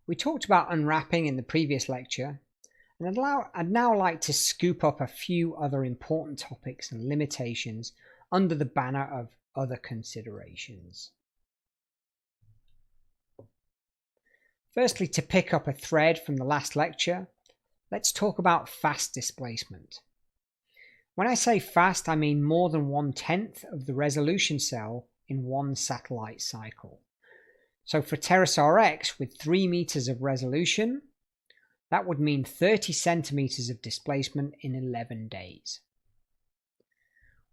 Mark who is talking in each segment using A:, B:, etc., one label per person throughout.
A: We talked about unwrapping in the previous lecture, and I'd now like to scoop up a few other important topics and limitations under the banner of other considerations. Firstly, to pick up a thread from the last lecture, let's talk about fast displacement. When I say fast, I mean more than 1/10 of the resolution cell in one satellite cycle. So for TerraSAR-X with 3 meters of resolution, that would mean 30 centimeters of displacement in 11 days.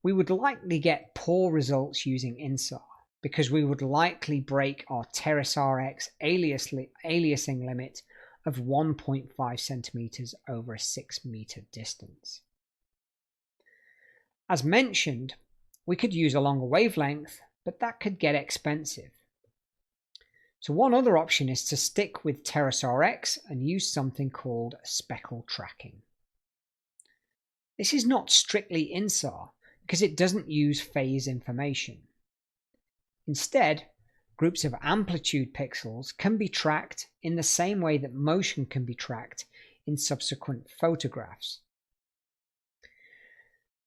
A: We would likely get poor results using InSAR because we would likely break our TerraSAR-X aliasing limit of 1.5 centimeters over a 6-meter distance. As mentioned, we could use a longer wavelength, but that could get expensive. So one other option is to stick with TerraSAR-X and use something called speckle tracking. This is not strictly InSAR because it doesn't use phase information. Instead, groups of amplitude pixels can be tracked in the same way that motion can be tracked in subsequent photographs.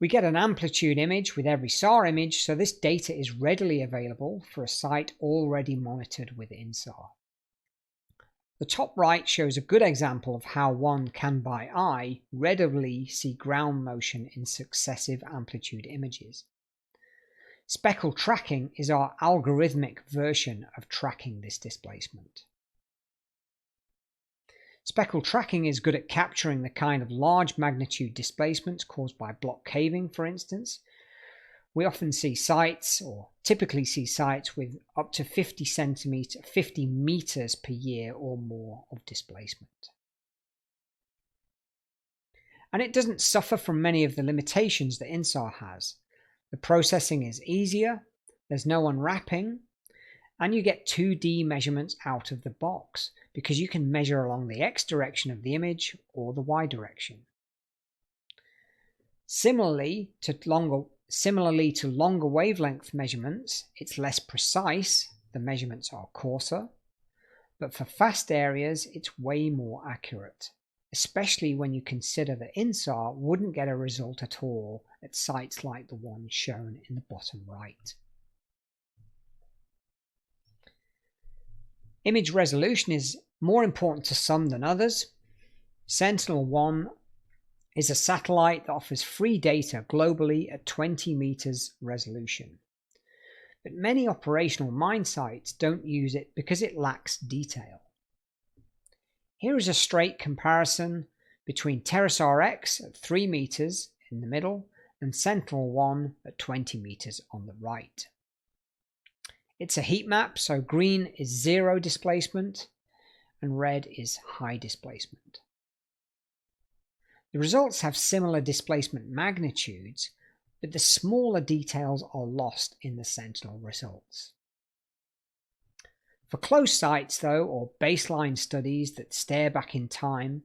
A: We get an amplitude image with every SAR image, so this data is readily available for a site already monitored with InSAR. The top right shows a good example of how one can by eye readily see ground motion in successive amplitude images. Speckle tracking is our algorithmic version of tracking this displacement. Speckle tracking is good at capturing the kind of large magnitude displacements caused by block caving, for instance. We often see sites, or typically see sites, with up to 50 meters per year or more of displacement. And it doesn't suffer from many of the limitations that InSAR has. The processing is easier, there's no unwrapping, and you get 2D measurements out of the box because you can measure along the X direction of the image or the Y direction. Similarly to longer wavelength measurements, it's less precise, the measurements are coarser, but for fast areas it's way more accurate, especially when you consider that InSAR wouldn't get a result at all at sites like the one shown in the bottom right. Image resolution is more important to some than others. Sentinel-1 is a satellite that offers free data globally at 20 meters resolution. But many operational mine sites don't use it because it lacks detail. Here is a straight comparison between TerraSAR-X at 3 meters in the middle and Sentinel-1 at 20 meters on the right. It's a heat map, so green is 0 displacement and red is high displacement. The results have similar displacement magnitudes, but the smaller details are lost in the Sentinel results. For close sites though, or baseline studies that stare back in time,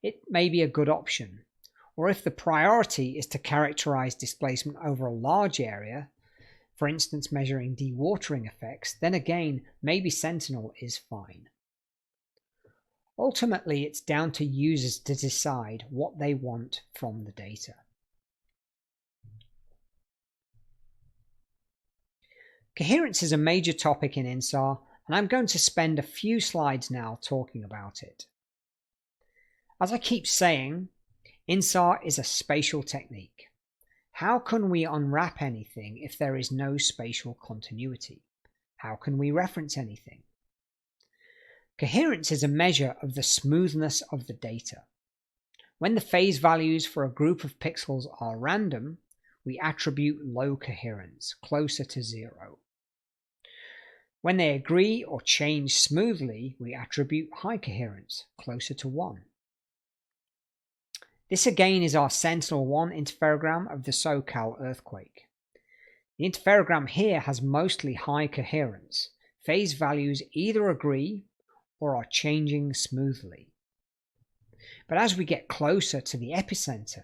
A: it may be a good option. Or if the priority is to characterize displacement over a large area, for instance measuring dewatering effects, then again maybe Sentinel is fine. Ultimately, it's down to users to decide what they want from the data. Coherence is a major topic in InSAR, and I'm going to spend a few slides now talking about it. As I keep saying, InSAR is a spatial technique. How can we unwrap anything if there is no spatial continuity? How can we reference anything? Coherence is a measure of the smoothness of the data. When the phase values for a group of pixels are random, we attribute low coherence, closer to 0. When they agree or change smoothly, we attribute high coherence, closer to 1. This again is our Sentinel-1 interferogram of the SoCal earthquake. The interferogram here has mostly high coherence. Phase values either agree or are changing smoothly. But as we get closer to the epicenter,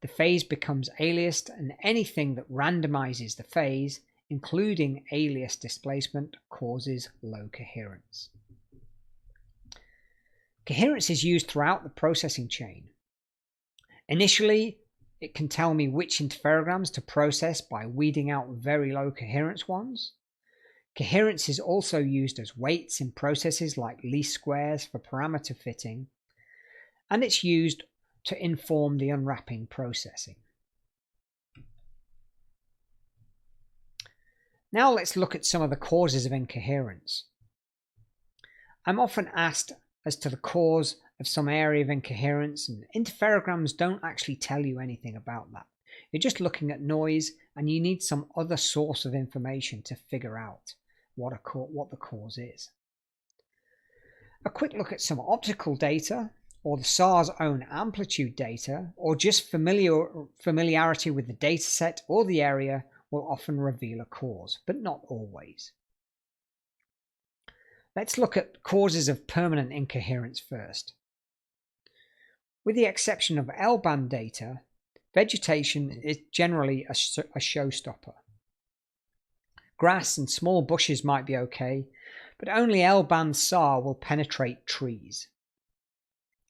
A: the phase becomes aliased, and anything that randomizes the phase, including alias displacement, causes low coherence. Coherence is used throughout the processing chain. Initially, it can tell me which interferograms to process by weeding out very low coherence ones. Coherence is also used as weights in processes like least squares for parameter fitting, and it's used to inform the unwrapping processing. Now let's look at some of the causes of incoherence. I'm often asked as to the cause of some area of incoherence, and interferograms don't actually tell you anything about that. You're just looking at noise, and you need some other source of information to figure out what the cause is. A quick look at some optical data, or the SAR's own amplitude data, or just familiarity with the dataset or the area will often reveal a cause, but not always. Let's look at causes of permanent incoherence first. With the exception of L-band data, vegetation is generally a showstopper. Grass and small bushes might be okay, but only L-band SAR will penetrate trees.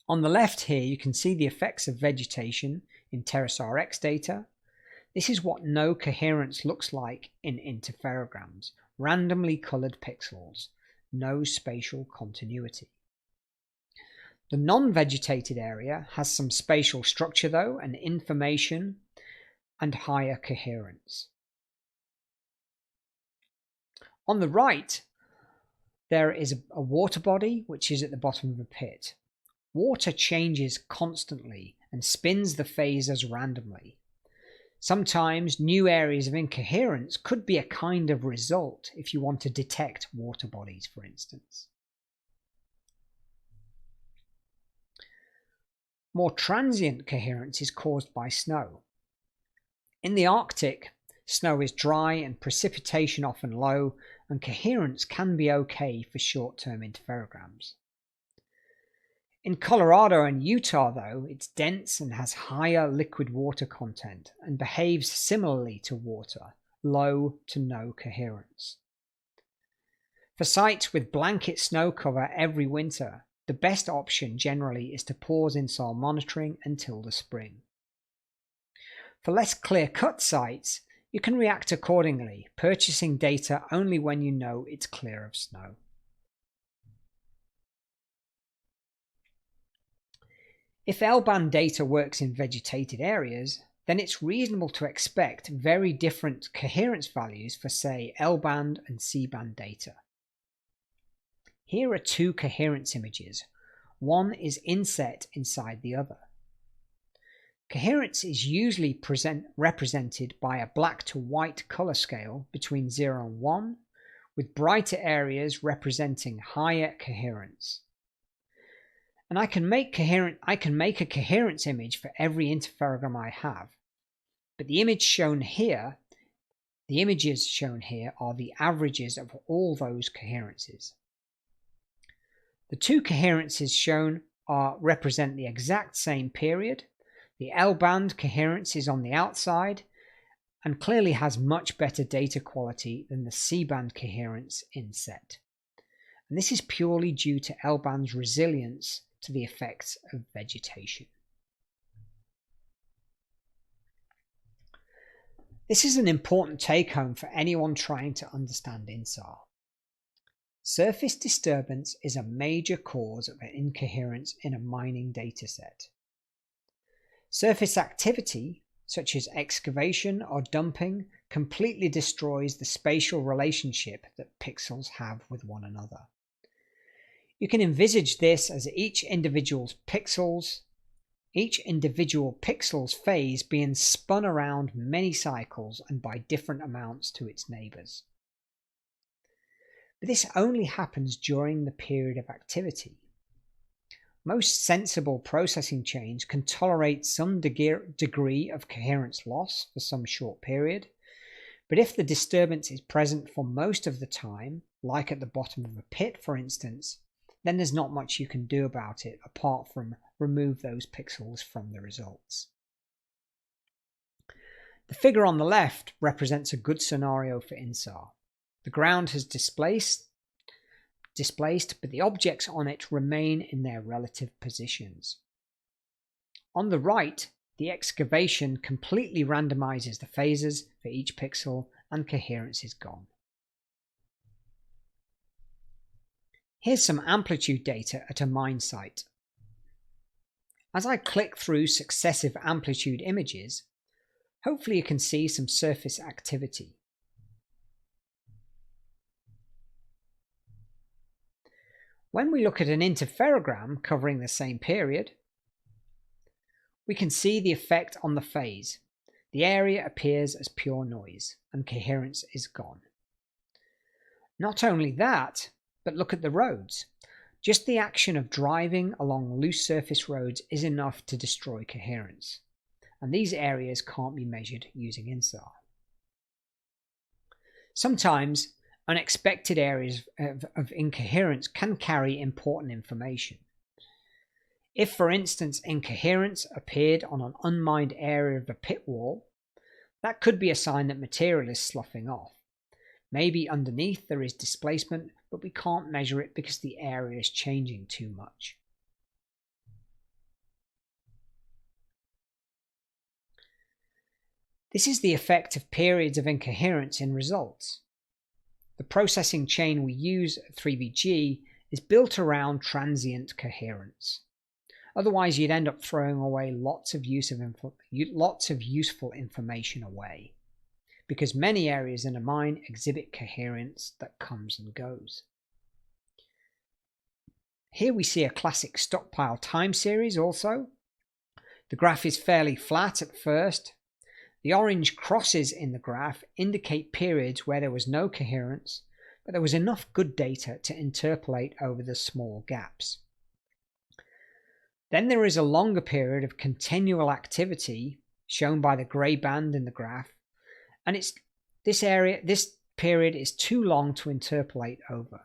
A: On the left here, you can see the effects of vegetation in TerraSAR-X data. This is what no coherence looks like in interferograms, randomly colored pixels, no spatial continuity. The non-vegetated area has some spatial structure though, and information, and higher coherence. On the right, there is a water body which is at the bottom of a pit. Water changes constantly and spins the phasors randomly. Sometimes new areas of incoherence could be a kind of result if you want to detect water bodies, for instance. More transient coherence is caused by snow. In the Arctic, snow is dry and precipitation often low, and coherence can be okay for short-term interferograms. In Colorado and Utah, though, it's dense and has higher liquid water content and behaves similarly to water, low to no coherence. For sites with blanket snow cover every winter, the best option generally is to pause InSAR monitoring until the spring. For less clear-cut sites, you can react accordingly, purchasing data only when you know it's clear of snow. If L-band data works in vegetated areas, then it's reasonable to expect very different coherence values for, say, L-band and C-band data. Here are two coherence images. One is inset inside the other. Coherence is usually represented by a black to white color scale between 0 and 1, with brighter areas representing higher coherence. And I can make a coherence image for every interferogram I have. But the images shown here are the averages of all those coherences. The two coherences shown represent the exact same period. The L-band coherence is on the outside and clearly has much better data quality than the C-band coherence inset. And this is purely due to L-band's resilience to the effects of vegetation. This is an important take-home for anyone trying to understand InSAR. Surface disturbance is a major cause of incoherence in a mining dataset. Surface activity, such as excavation or dumping, completely destroys the spatial relationship that pixels have with one another. You can envisage this as each individual pixel's phase being spun around many cycles and by different amounts to its neighbours. But this only happens during the period of activity. Most sensible processing chains can tolerate some degree of coherence loss for some short period, but if the disturbance is present for most of the time, like at the bottom of a pit for instance, then there's not much you can do about it apart from remove those pixels from the results. The figure on the left represents a good scenario for InSAR. The ground has displaced, displaced, but the objects on it remain in their relative positions. On the right, the excavation completely randomizes the phases for each pixel and coherence is gone. Here's some amplitude data at a mine site. As I click through successive amplitude images, hopefully you can see some surface activity. When we look at an interferogram covering the same period, we can see the effect on the phase. The area appears as pure noise and coherence is gone. Not only that, but look at the roads. Just the action of driving along loose surface roads is enough to destroy coherence, and these areas can't be measured using InSAR. Sometimes unexpected areas of incoherence can carry important information. If, for instance, incoherence appeared on an unmined area of a pit wall, that could be a sign that material is sloughing off. Maybe underneath there is displacement, but we can't measure it because the area is changing too much. This is the effect of periods of incoherence in results. The processing chain we use at 3VG is built around transient coherence. Otherwise, you'd end up throwing away lots of useful information away, because many areas in a mine exhibit coherence that comes and goes. Here we see a classic stockpile time series also. The graph is fairly flat at first. The orange crosses in the graph indicate periods where there was no coherence, but there was enough good data to interpolate over the small gaps. Then there is a longer period of continual activity shown by the grey band in the graph, and this period is too long to interpolate over.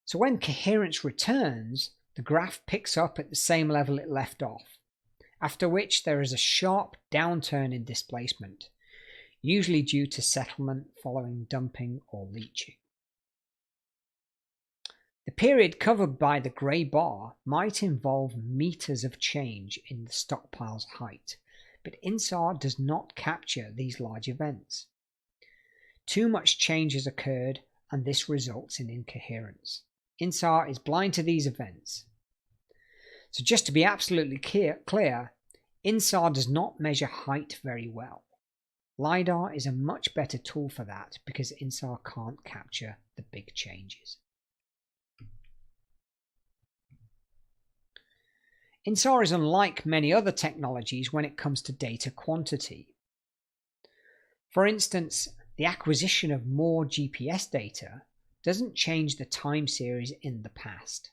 A: So when coherence returns, the graph picks up at the same level it left off, after which there is a sharp downturn in displacement, usually due to settlement following dumping or leaching. The period covered by the grey bar might involve meters of change in the stockpile's height, but InSAR does not capture these large events. Too much change has occurred, and this results in incoherence. InSAR is blind to these events. So just to be absolutely clear, InSAR does not measure height very well. LiDAR is a much better tool for that because InSAR can't capture the big changes. InSAR is unlike many other technologies when it comes to data quantity. For instance, the acquisition of more GPS data doesn't change the time series in the past.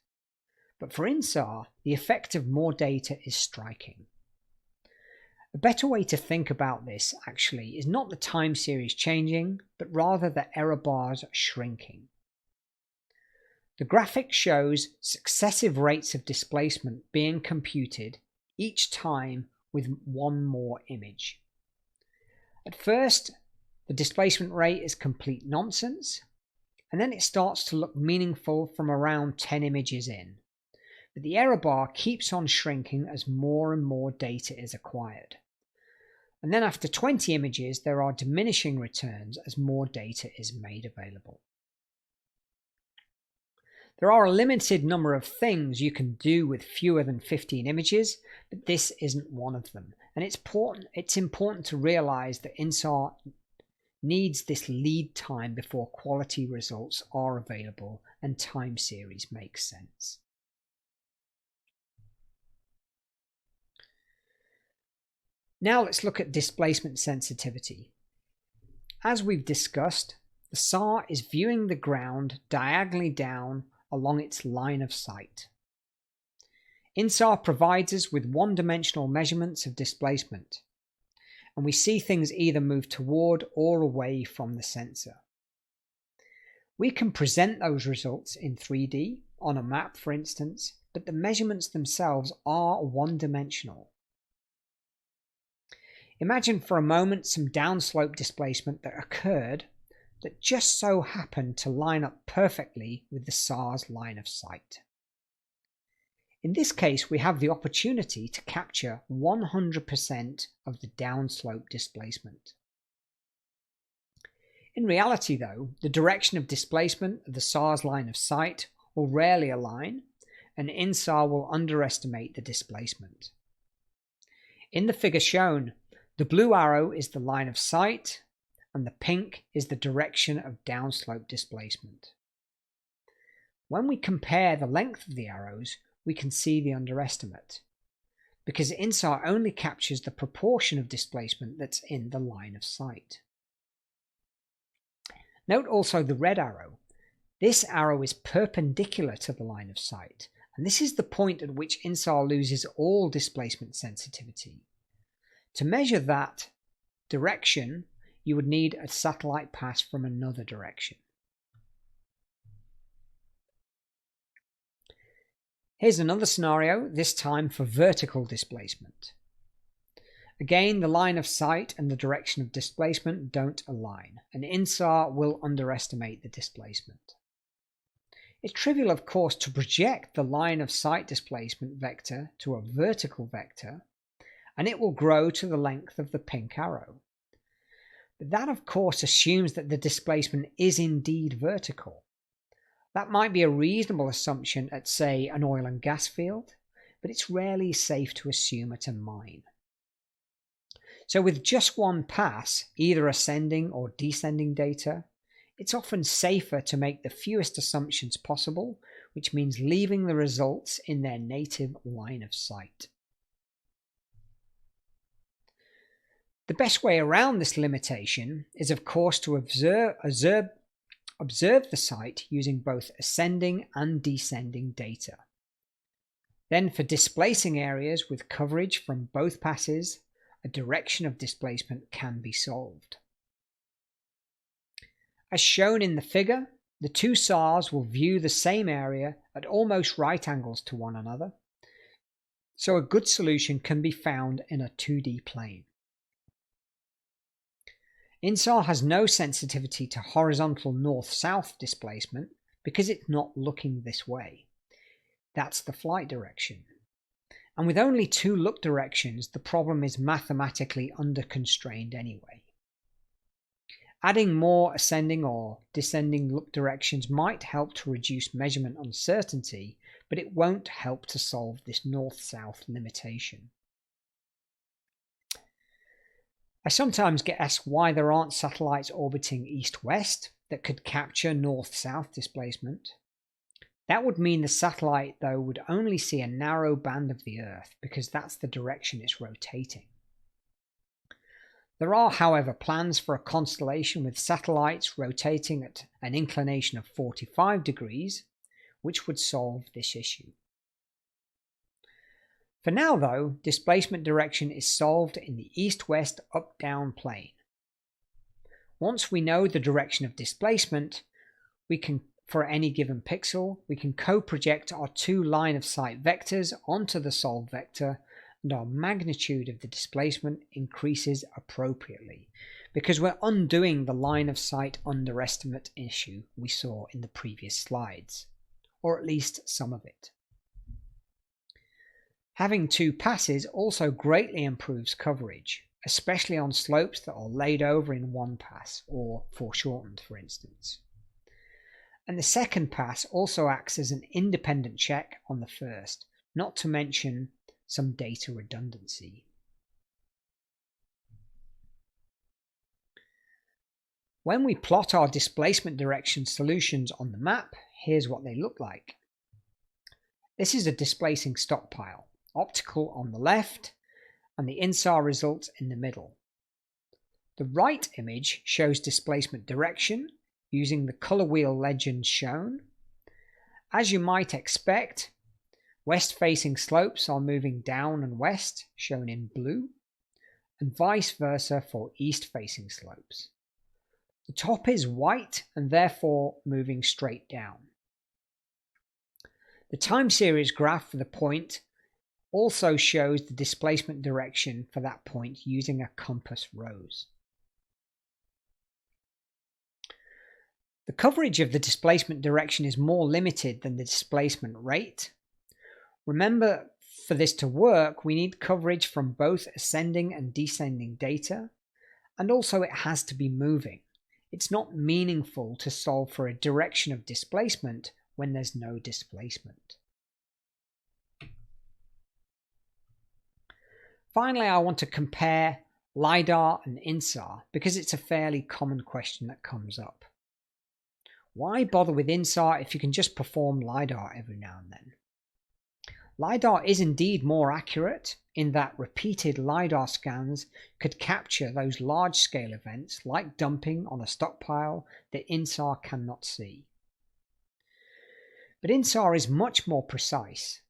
A: But for InSAR, the effect of more data is striking. A better way to think about this actually is not the time series changing, but rather the error bars shrinking. The graphic shows successive rates of displacement being computed each time with one more image. At first, the displacement rate is complete nonsense, and then it starts to look meaningful from around 10 images in. But the error bar keeps on shrinking as more and more data is acquired. And then after 20 images, there are diminishing returns as more data is made available. There are a limited number of things you can do with fewer than 15 images, but this isn't one of them. And it's important to realize that InSAR needs this lead time before quality results are available and time series makes sense. Now let's look at displacement sensitivity. As we've discussed, the SAR is viewing the ground diagonally down along its line of sight. InSAR provides us with one-dimensional measurements of displacement, and we see things either move toward or away from the sensor. We can present those results in 3D, on a map for instance, but the measurements themselves are one-dimensional. Imagine for a moment some downslope displacement that occurred that just so happen to line up perfectly with the SAR's line of sight. In this case, we have the opportunity to capture 100% of the downslope displacement. In reality, though, the direction of displacement of the SAR's line of sight will rarely align, and InSAR will underestimate the displacement. In the figure shown, the blue arrow is the line of sight, and the pink is the direction of downslope displacement. When we compare the length of the arrows, we can see the underestimate, because InSAR only captures the proportion of displacement that's in the line of sight. Note also the red arrow. This arrow is perpendicular to the line of sight, and this is the point at which InSAR loses all displacement sensitivity. To measure that direction, you would need a satellite pass from another direction. Here's another scenario, this time for vertical displacement. Again, the line of sight and the direction of displacement don't align, and InSAR will underestimate the displacement. It's trivial, of course, to project the line of sight displacement vector to a vertical vector, and it will grow to the length of the pink arrow. But that, of course, assumes that the displacement is indeed vertical. That might be a reasonable assumption at, say, an oil and gas field, but it's rarely safe to assume at a mine. So with just one pass, either ascending or descending data, it's often safer to make the fewest assumptions possible, which means leaving the results in their native line of sight. The best way around this limitation is, of course, to observe the site using both ascending and descending data. Then for displacing areas with coverage from both passes, a direction of displacement can be solved. As shown in the figure, the two SARs will view the same area at almost right angles to one another, so a good solution can be found in a 2D plane. InSAR has no sensitivity to horizontal north-south displacement because it's not looking this way. That's the flight direction. And with only two look directions, the problem is mathematically under-constrained anyway. Adding more ascending or descending look directions might help to reduce measurement uncertainty, but it won't help to solve this north-south limitation. I sometimes get asked why there aren't satellites orbiting east-west that could capture north-south displacement. That would mean the satellite, though, would only see a narrow band of the Earth because that's the direction it's rotating. There are, however, plans for a constellation with satellites rotating at an inclination of 45 degrees, which would solve this issue. For now, though, displacement direction is solved in the east-west up-down plane. Once we know the direction of displacement, for any given pixel, we can co-project our two line-of-sight vectors onto the solved vector, and our magnitude of the displacement increases appropriately, because we're undoing the line-of-sight underestimate issue we saw in the previous slides, or at least some of it. Having two passes also greatly improves coverage, especially on slopes that are laid over in one pass, or foreshortened, for instance. And the second pass also acts as an independent check on the first, not to mention some data redundancy. When we plot our displacement direction solutions on the map, here's what they look like. This is a displacing stockpile, optical on the left, and the InSAR results in the middle. The right image shows displacement direction using the color wheel legend shown. As you might expect, west-facing slopes are moving down and west, shown in blue, and vice versa for east-facing slopes. The top is white and therefore moving straight down. The time series graph for the point also shows the displacement direction for that point using a compass rose. The coverage of the displacement direction is more limited than the displacement rate. Remember, for this to work, we need coverage from both ascending and descending data, and also it has to be moving. It's not meaningful to solve for a direction of displacement when there's no displacement. Finally, I want to compare LiDAR and InSAR because it's a fairly common question that comes up. Why bother with InSAR if you can just perform LiDAR every now and then? LiDAR is indeed more accurate in that repeated LiDAR scans could capture those large-scale events like dumping on a stockpile that InSAR cannot see. But InSAR is much more precise.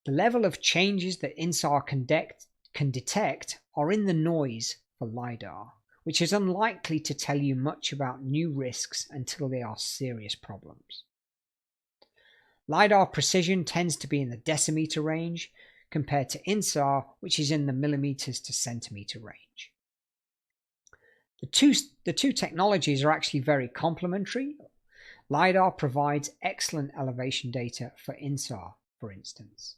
A: The level of changes that InSAR can detect are in the noise for LiDAR, which is unlikely to tell you much about new risks until they are serious problems. LiDAR precision tends to be in the decimeter range compared to InSAR, which is in the millimeters to centimeter range. The two technologies are actually very complementary. LiDAR provides excellent elevation data for InSAR, for instance.